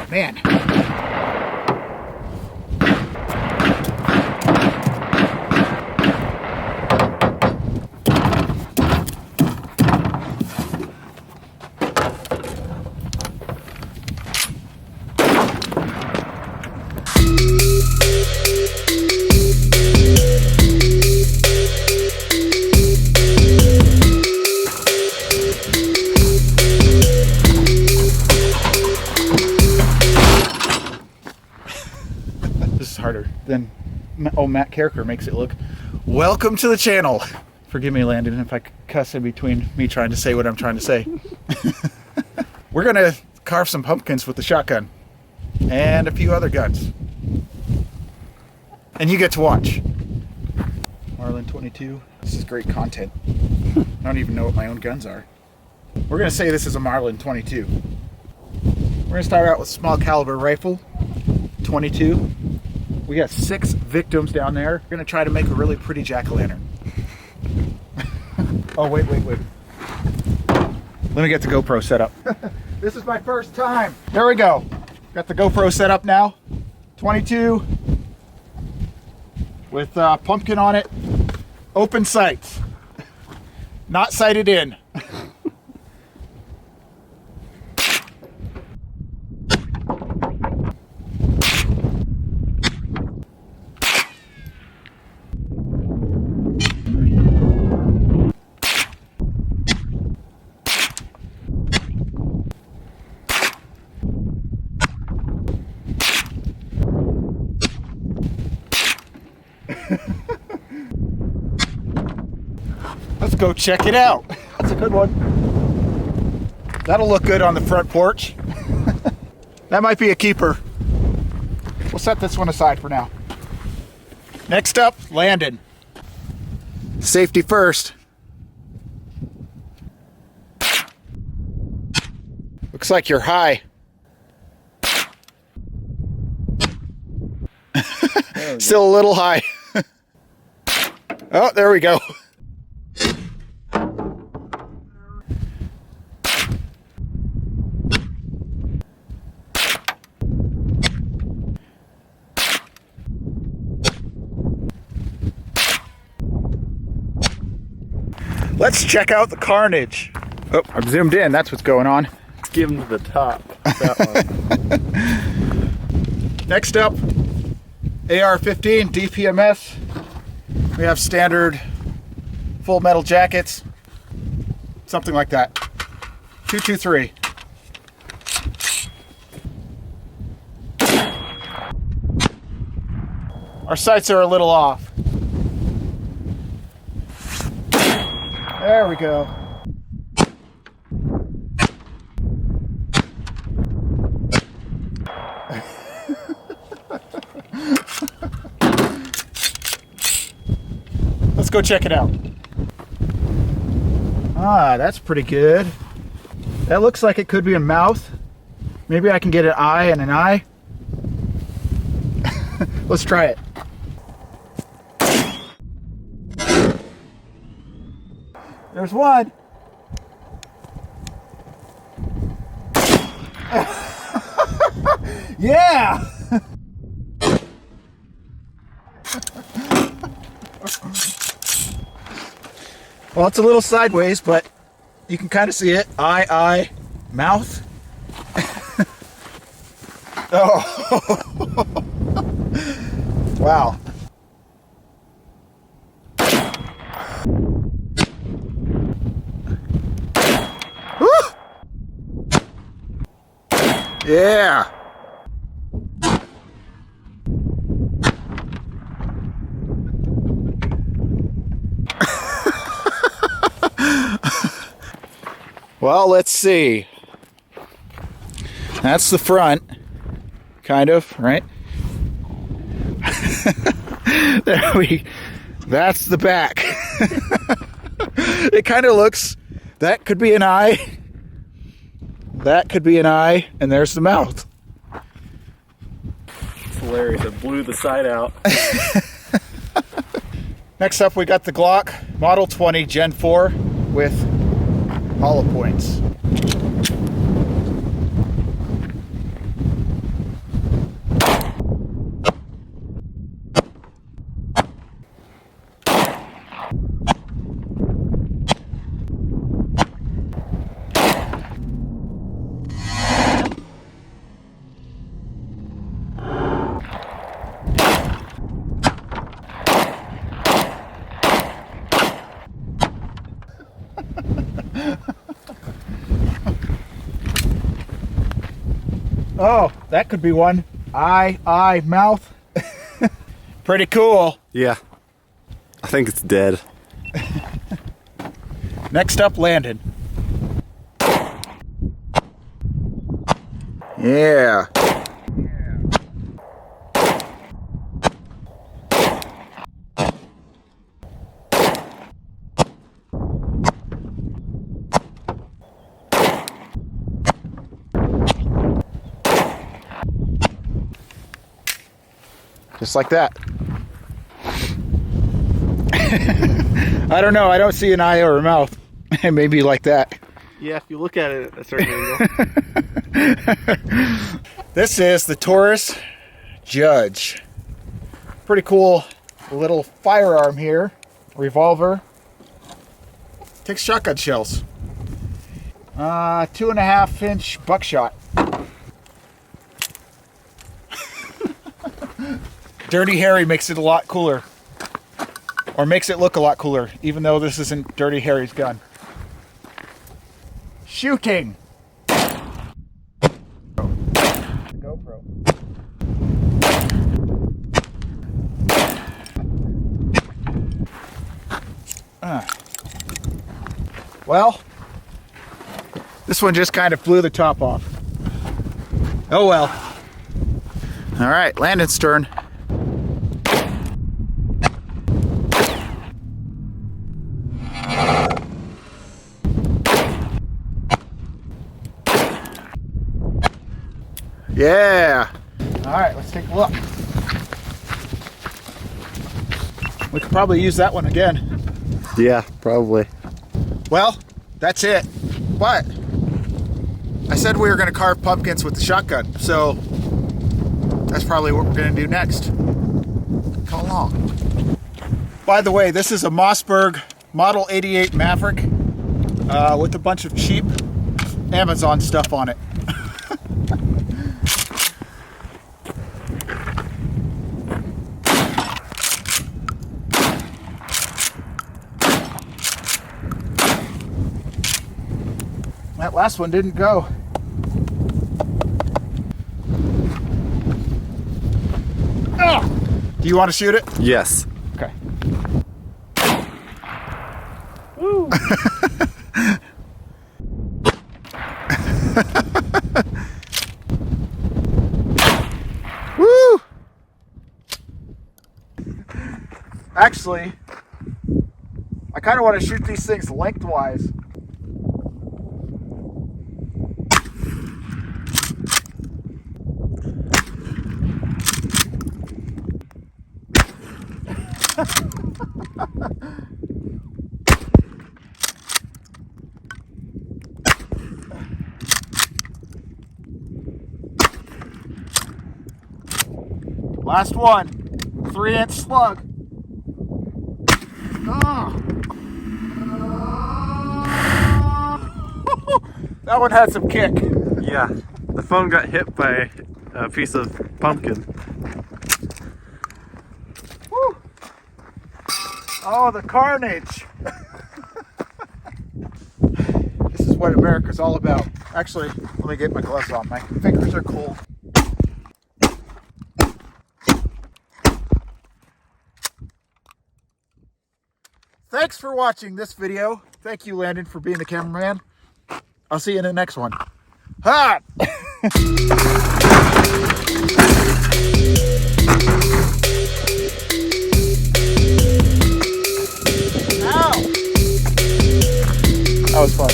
man. This is harder than Matt Carricker makes it look. Welcome to the channel. Forgive me, Landon, if I cuss in between me trying to say what I'm trying to say. We're gonna carve some pumpkins with the shotgun and a few other guns. And you get to watch. Marlin 22. This is great content. I don't even know what my own guns are. We're gonna say this is a Marlin 22. We're gonna start out with small caliber rifle, 22. We got 6 victims down there. We're gonna try to make a really pretty jack-o'-lantern. Oh, wait. Let me get the GoPro set up. This is my first time. There we go. Got the GoPro set up now. 22 with pumpkin on it. Open sights. Not sighted in. Let's go check it out. That's a good one. That'll look good on the front porch. That might be a keeper. We'll set this one aside for now. Next up, Landon. Safety first. Looks like you're high. Still a little high. Oh, there we go. Let's check out the carnage. Oh, I'm zoomed in. That's what's going on. Give him to the top. That one. Next up, AR-15 DPMS. We have standard full metal jackets. Something like that. 223. Our sights are a little off. There we go. Let's go check it out. Ah, that's pretty good. That looks like it could be a mouth. Maybe I can get an eye and an eye. Let's try it. There's one. Yeah. Well, it's a little sideways, but you can kind of see it. Eye, mouth. Oh. Wow. Yeah. Well, let's see. That's the front, kind of, right? That's the back. It kind of looks, that could be an eye. That could be an eye, and there's the mouth. It's hilarious. It blew the side out. Next up, we got the Glock Model 20 Gen 4 with hollow points. Oh, that could be one. Eye, mouth. Pretty cool. Yeah. I think it's dead. Next up, Landon. Yeah. Just like that. I don't know. I don't see an eye or a mouth. Maybe like that. Yeah, if you look at it at a certain angle. This is the Taurus Judge. Pretty cool little firearm here. Revolver. Takes shotgun shells. 2.5-inch buckshot. Dirty Harry makes it a lot cooler. Or makes it look a lot cooler, even though this isn't Dirty Harry's gun. Shooting! GoPro. Well, this one just kind of blew the top off. Oh well. All right, Landon's turn. Yeah. All right, let's take a look. We could probably use that one again. Yeah, probably. Well, that's it. But I said we were going to carve pumpkins with the shotgun, so that's probably what we're going to do next. Come along. By the way, this is a Mossberg Model 88 Maverick with a bunch of cheap Amazon stuff on it. That last one didn't go. Oh! Do you want to shoot it? Yes. Okay. Woo! Woo! Actually, I kind of want to shoot these things lengthwise. Last one, 3-inch slug. Oh. That one had some kick. Yeah, the phone got hit by a piece of pumpkin. Woo. Oh, the carnage. This is what America's all about. Actually, let me get my gloves on. My fingers are cold. Thanks for watching this video. Thank you, Landon, for being the cameraman. I'll see you in the next one. Ha! Ow! That was fun.